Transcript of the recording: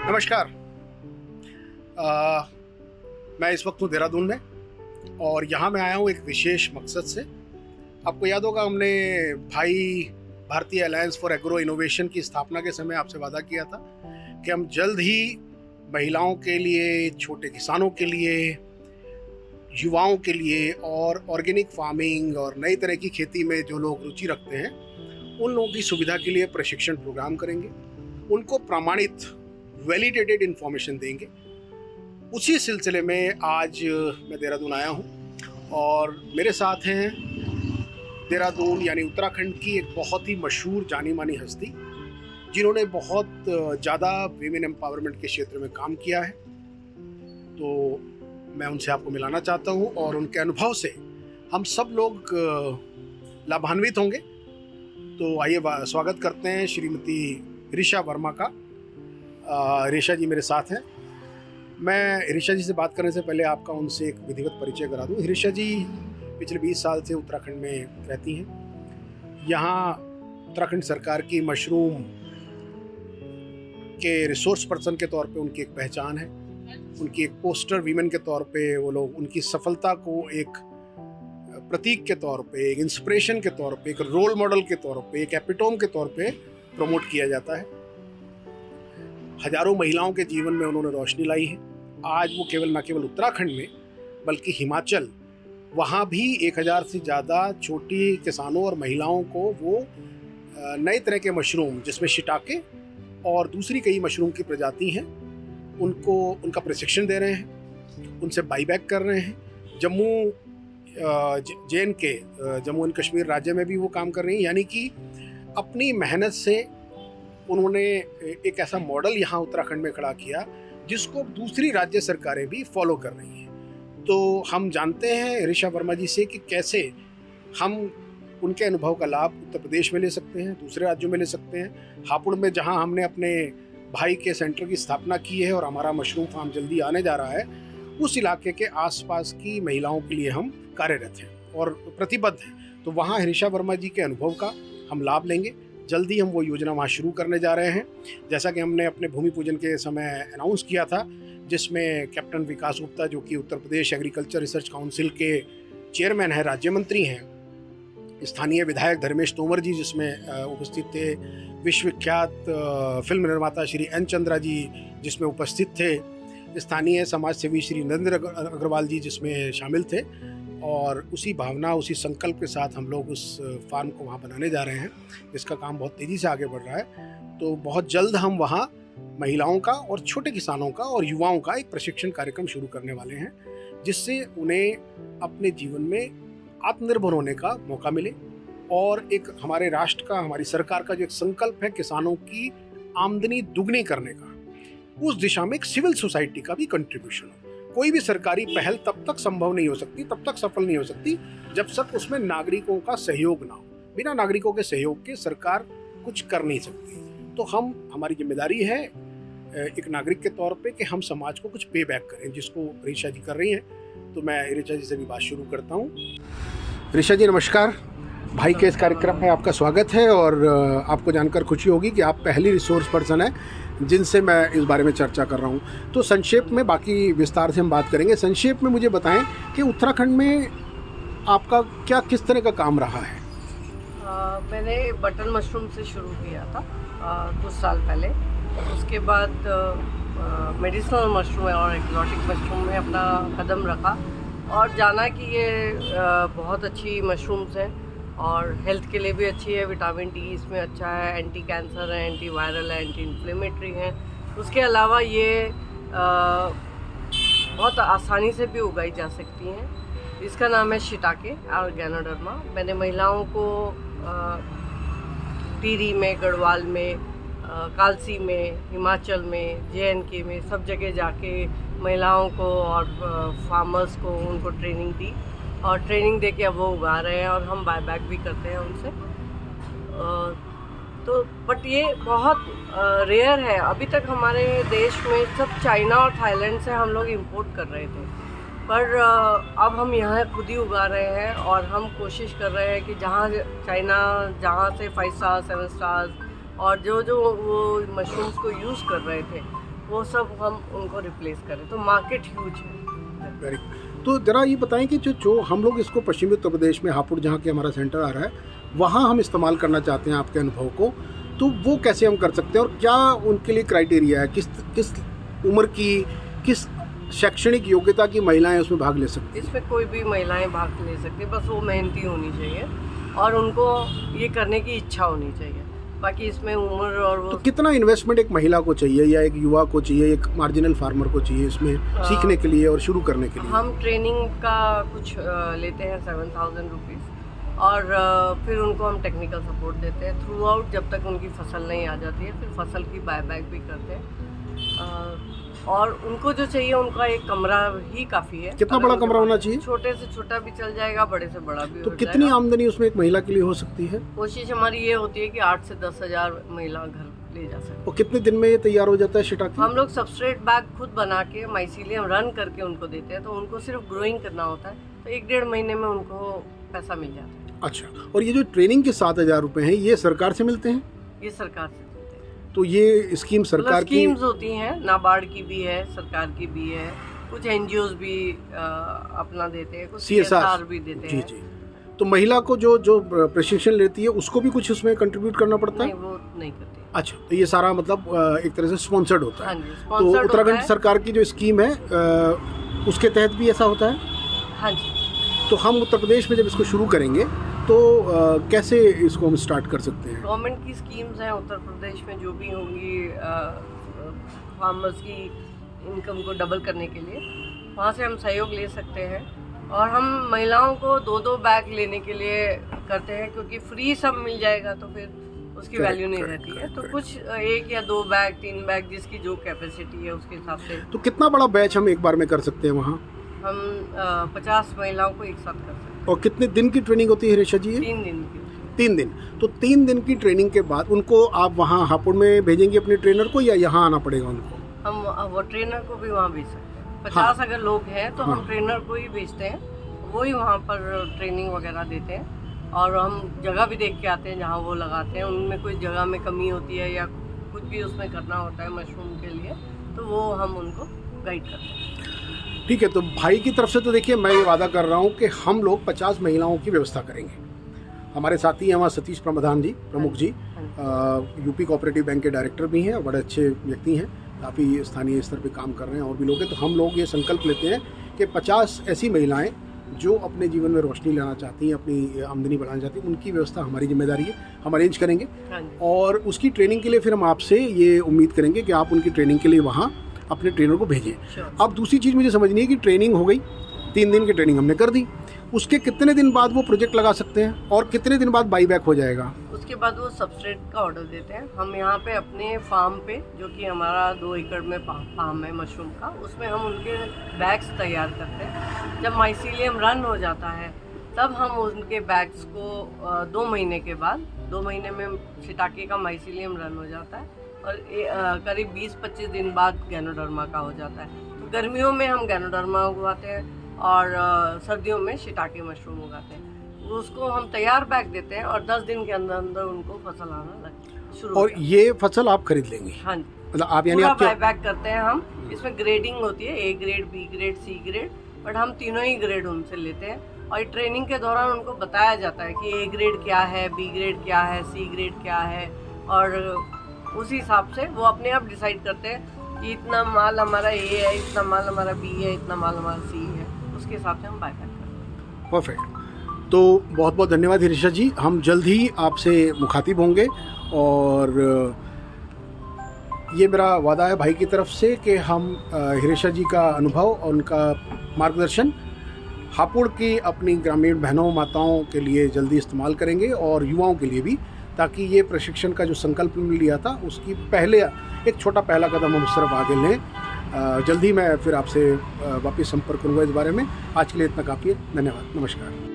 नमस्कार। मैं इस वक्त हूँ देहरादून में और यहाँ मैं आया हूँ एक विशेष मकसद से। आपको याद होगा हमने भाई भारतीय अलायंस फॉर एग्रो इनोवेशन की स्थापना के समय आपसे वादा किया था कि हम जल्द ही महिलाओं के लिए, छोटे किसानों के लिए, युवाओं के लिए और ऑर्गेनिक फार्मिंग और नई तरह की खेती में जो लोग रुचि रखते हैं उन लोगों की सुविधा के लिए प्रशिक्षण प्रोग्राम करेंगे, उनको प्रमाणित वैलिडेटेड इन्फॉर्मेशन देंगे। उसी सिलसिले में आज मैं देहरादून आया हूँ और मेरे साथ हैं देहरादून यानी उत्तराखंड की एक बहुत ही मशहूर जानी मानी हस्ती जिन्होंने बहुत ज़्यादा वीमेन एम्पावरमेंट के क्षेत्र में काम किया है। तो मैं उनसे आपको मिलाना चाहता हूँ और उनके अनुभव से हम सब लोग लाभान्वित होंगे। तो आइए स्वागत करते हैं श्रीमती ऋषा वर्मा का। ऋषा जी मेरे साथ हैं। मैं ऋषा जी से बात करने से पहले आपका उनसे एक विधिवत परिचय करा दूं। ऋषा जी पिछले 20 साल से उत्तराखंड में रहती हैं। यहाँ उत्तराखंड सरकार की मशरूम के रिसोर्स पर्सन के तौर पे उनकी एक पहचान है। उनकी एक पोस्टर वीमेन के तौर पे वो लोग उनकी सफलता को एक प्रतीक के तौर पे, एक इंस्पिरेशन के तौर पे, एक रोल मॉडल के तौर पे, एक एपिटोम के तौर पे प्रमोट किया जाता है। हजारों महिलाओं के जीवन में उन्होंने रोशनी लाई है। आज वो न केवल उत्तराखंड में बल्कि हिमाचल, वहाँ भी 1000 से ज़्यादा छोटी किसानों और महिलाओं को वो नए तरह के मशरूम जिसमें शिटाके और दूसरी कई मशरूम की प्रजाति हैं उनको उनका प्रशिक्षण दे रहे हैं, उनसे बाईबैक कर रहे हैं। जम्मू एंड कश्मीर राज्य में भी वो काम कर रही हैं। यानी कि अपनी मेहनत से उन्होंने एक ऐसा मॉडल यहाँ उत्तराखंड में खड़ा किया जिसको दूसरी राज्य सरकारें भी फॉलो कर रही हैं। तो हम जानते हैं ऋषा वर्मा जी से कि कैसे हम उनके अनुभव का लाभ उत्तर प्रदेश में ले सकते हैं, दूसरे राज्यों में ले सकते हैं। हापुड़ में जहाँ हमने अपने भाई के सेंटर की स्थापना की है और हमारा मशरूम फार्म जल्दी आने जा रहा है, उस इलाके के आसपास की महिलाओं के लिए हम कार्यरत हैं और प्रतिबद्ध हैं। तो वहाँ ऋषा वर्मा जी के अनुभव का हम लाभ लेंगे। जल्दी हम वो योजना वहाँ शुरू करने जा रहे हैं, जैसा कि हमने अपने भूमि पूजन के समय अनाउंस किया था, जिसमें कैप्टन विकास गुप्ता जो कि Uttar Pradesh agriculture research council के चेयरमैन हैं, राज्य मंत्री हैं, स्थानीय विधायक धर्मेश तोमर जी जिसमें उपस्थित थे, विश्वविख्यात फिल्म निर्माता श्री एन चंद्रा जी जिसमें उपस्थित थे, स्थानीय समाज सेवी श्री नरेंद्र अग्रवाल जी जिसमें शामिल थे। और उसी भावना, उसी संकल्प के साथ हम लोग उस फार्म को वहाँ बनाने जा रहे हैं, जिसका काम बहुत तेज़ी से आगे बढ़ रहा है। तो बहुत जल्द हम वहाँ महिलाओं का और छोटे किसानों का और युवाओं का एक प्रशिक्षण कार्यक्रम शुरू करने वाले हैं, जिससे उन्हें अपने जीवन में आत्मनिर्भर होने का मौका मिले और एक हमारे राष्ट्र का, हमारी सरकार का जो एक संकल्प है किसानों की आमदनी दुगनी करने का, उस दिशा में एक सिविल सोसाइटी का भी कंट्रीब्यूशन हो। कोई भी सरकारी पहल तब तक संभव नहीं हो सकती, तब तक सफल नहीं हो सकती जब तक उसमें नागरिकों का सहयोग ना हो। बिना नागरिकों के सहयोग के सरकार कुछ कर नहीं सकती। तो हमारी जिम्मेदारी है एक नागरिक के तौर पे कि हम समाज को कुछ पे बैक करें, जिसको ऋषा जी कर रही हैं। तो मैं ऋषा जी से भी बात शुरू करता हूँ। ऋषा जी नमस्कार। भाई के इस कार्यक्रम में आपका स्वागत है और आपको जानकर खुशी होगी कि आप पहली रिसोर्स पर्सन हैं जिनसे मैं इस बारे में चर्चा कर रहा हूँ। तो संक्षेप में, बाकी विस्तार से हम बात करेंगे, संक्षेप में मुझे बताएं कि उत्तराखंड में आपका क्या किस तरह का काम रहा है। मैंने बटन मशरूम से शुरू किया था कुछ साल पहले। उसके बाद मेडिसिनल मशरूम और एक्जॉटिक मशरूम में अपना कदम रखा और जाना कि ये बहुत अच्छी मशरूम्स हैं और हेल्थ के लिए भी अच्छी है। विटामिन डी इसमें अच्छा है, एंटी कैंसर है, एंटी वायरल है, एंटी इन्फ्लेमेटरी है। उसके अलावा ये बहुत आसानी से भी उगाई जा सकती हैं। इसका नाम है शिटाके और गैनोडर्मा। मैंने महिलाओं को टिहरी में, गढ़वाल में, कालसी में, हिमाचल में, JNK में सब जगह जाके महिलाओं को और फार्मर्स को उनको ट्रेनिंग दी और ट्रेनिंग दे के अब वो उगा रहे हैं और हम बायबैक भी करते हैं उनसे। तो बट ये बहुत रेयर है। अभी तक हमारे देश में सब चाइना और थाईलैंड से हम लोग इंपोर्ट कर रहे थे, पर अब हम यहाँ खुद ही उगा रहे हैं और हम कोशिश कर रहे हैं कि जहाँ चाइना से 5 स्टार 7 स्टार्स और जो वो मशरूम्स को यूज़ कर रहे थे वो सब हम उनको रिप्लेस करें, तो मार्केट ह्यूज है। वेरी तो ज़रा ये बताएं कि जो हम लोग इसको पश्चिमी उत्तर प्रदेश में हापुड़ जहाँ के हमारा सेंटर आ रहा है वहाँ हम इस्तेमाल करना चाहते हैं आपके अनुभव को, तो वो कैसे हम कर सकते हैं और क्या उनके लिए क्राइटेरिया है, किस उम्र की, किस शैक्षणिक योग्यता की महिलाएं उसमें भाग ले सकती हैं? इसमें कोई भी महिलाएं भाग ले सकती, बस वो मेहनती होनी चाहिए और उनको ये करने की इच्छा होनी चाहिए। बाकी इसमें उम्र और वो तो कितना इन्वेस्टमेंट एक महिला को चाहिए या एक युवा को चाहिए, एक मार्जिनल फार्मर को चाहिए इसमें सीखने के लिए और शुरू करने के लिए? हम ट्रेनिंग का कुछ लेते हैं 7000 रुपीज़ और फिर उनको हम टेक्निकल सपोर्ट देते हैं थ्रू आउट जब तक उनकी फसल नहीं आ जाती है। फिर फसल की बायबैक भी करते हैं और उनको जो चाहिए उनका एक कमरा ही काफ़ी है। कितना बड़ा कमरा होना चाहिए? छोटे से छोटा भी चल जाएगा, बड़े से बड़ा भी तो हो कितनी जाएगा। आमदनी उसमें एक महिला के लिए हो सकती है? कोशिश हमारी ये होती है कि 8 से 10 हज़ार महिला घर ले जा सके। और कितने दिन में ये तैयार हो जाता है शिटाकी? हम लोग सबस्ट्रेट बैग खुद बना के माइसीलियम रन करके उनको देते हैं, तो उनको सिर्फ ग्रोइंग करना होता है, तो 1-1.5 महीने में उनको पैसा मिल जाता है। अच्छा, और ये जो ट्रेनिंग के 7000 रुपये हैं ये सरकार से मिलते हैं? ये सरकार से मिलते हैं। तो ये स्कीम सरकार की स्कीम्स होती हैं, नाबार्ड की भी है, सरकार की भी है, कुछ एनजीओज भी अपना देते हैं, कुछ CSR भी देते जी हैं। जी। तो महिला को जो प्रशिक्षण लेती है उसको भी कुछ उसमें कंट्रीब्यूट करना पड़ता नहीं, है? वो नहीं करती। अच्छा, तो ये सारा मतलब एक तरह से स्पॉन्सर्ड होता हाँ है। जी, तो स्पॉन्सर्ड उत्तराखंड होता है। सरकार की जो स्कीम है उसके तहत भी ऐसा होता है? हाँ जी। तो हम उत्तर प्रदेश में जब इसको शुरू करेंगे तो कैसे इसको हम स्टार्ट कर सकते हैं? गवर्नमेंट की स्कीम्स हैं उत्तर प्रदेश में जो भी होंगी फार्मर्स की इनकम को डबल करने के लिए, वहाँ से हम सहयोग ले सकते हैं। और हम महिलाओं को 2-2 बैग लेने के लिए करते हैं, क्योंकि फ्री सब मिल जाएगा तो फिर उसकी वैल्यू नहीं रहती है। तो कुछ 1 या 2 बैग 3 बैग जिसकी जो कैपेसिटी है उसके हिसाब से तो कितना बड़ा बैच हम एक बार में कर सकते हैं वहाँ? हम 50 महिलाओं को एक साथ कर सकते हैं। और कितने दिन की ट्रेनिंग होती है रेशा जी? 3 दिन की। 3 दिन। तो 3 दिन की ट्रेनिंग के बाद उनको आप वहाँ हापुड़ में भेजेंगे अपने ट्रेनर को या यहाँ आना पड़ेगा उनको? हम वो ट्रेनर को भी वहाँ भेज सकते हैं। 50 अगर लोग हैं तो हम ट्रेनर को ही भेजते हैं, वही वहाँ पर ट्रेनिंग वगैरह देते हैं। और हम जगह भी देख के आते हैं जहाँ वो लगाते हैं, उनमें कोई जगह में कमी होती है या कुछ भी उसमें करना होता है मशरूम के लिए, तो वो हम उनको गाइड करते हैं। ठीक है, तो भाई की तरफ से तो देखिए मैं ये वादा कर रहा हूँ कि हम लोग 50 महिलाओं की व्यवस्था करेंगे। हमारे साथी हैं वहाँ सतीश प्रमधान जी, प्रमुख जी, यूपी कोऑपरेटिव बैंक के डायरेक्टर भी हैं और बड़े अच्छे व्यक्ति हैं, काफ़ी स्थानीय स्तर पे काम कर रहे हैं और भी लोग हैं। तो हम लोग ये संकल्प लेते हैं कि 50 ऐसी महिलाएं जो अपने जीवन में रोशनी लाना चाहती हैं, अपनी आमदनी बढ़ाना चाहती हैं, उनकी व्यवस्था हमारी जिम्मेदारी है, हम अरेंज करेंगे। और उसकी ट्रेनिंग के लिए फिर हम आपसे ये उम्मीद करेंगे कि आप उनकी ट्रेनिंग के लिए वहाँ अपने ट्रेनर को भेजें। अब दूसरी चीज़ मुझे समझनी है कि ट्रेनिंग हो गई, 3 दिन की ट्रेनिंग हमने कर दी, उसके कितने दिन बाद वो प्रोजेक्ट लगा सकते हैं और कितने दिन बाद बाई बैक हो जाएगा? उसके बाद वो सबस्ट्रेट का ऑर्डर देते हैं। हम यहाँ पे अपने फार्म पे, जो कि हमारा 2 एकड़ में फार्म है मशरूम का, उसमें हम उनके बैग्स तैयार करते हैं। जब माइसीलियम रन हो जाता है तब हम उनके बैग्स को 2 महीने के बाद, 2 महीने में शिटाके का माइसीलियम रन हो जाता है और करीब 20-25 दिन बाद गैनोडर्मा का हो जाता है। तो गर्मियों में हम गैनोडर्मा उगाते हैं और सर्दियों में शिटाके मशरूम उगाते हैं। उसको हम तैयार बैग देते हैं और 10 दिन के अंदर अंदर उनको फसल आना लगती शुरू। और ये फसल आप खरीद लेंगे? हाँ जी, मतलब आप यानी आप बैग करते हैं हम। इसमें ग्रेडिंग होती है, A grade, B grade, C grade, but हम तीनों ही ग्रेड उनसे लेते हैं। और ट्रेनिंग के दौरान उनको बताया जाता है कि A ग्रेड क्या है, B ग्रेड क्या है, C ग्रेड क्या है, और उसी हिसाब से वो अपने आप डिसाइड करते हैं कि इतना माल हमारा A है, इतना माल हमारा B है, इतना माल हमारा C है, उसके हिसाब से हम बाय बैक करते हैं। परफेक्ट। तो बहुत बहुत धन्यवाद हिरिशा जी, हम जल्द ही आपसे मुखातिब होंगे और ये मेरा वादा है भाई की तरफ से कि हम हिरिशा जी का अनुभव और उनका मार्गदर्शन हापुड़ की अपनी ग्रामीण बहनों माताओं के लिए जल्दी इस्तेमाल करेंगे और युवाओं के लिए भी, ताकि ये प्रशिक्षण का जो संकल्प लिया था उसकी पहले एक छोटा पहला कदम हम उस तरफ आगे लें। जल्दी मैं फिर आपसे वापस संपर्क करूँगा इस बारे में। आज के लिए इतना काफ़ी है, धन्यवाद, नमस्कार।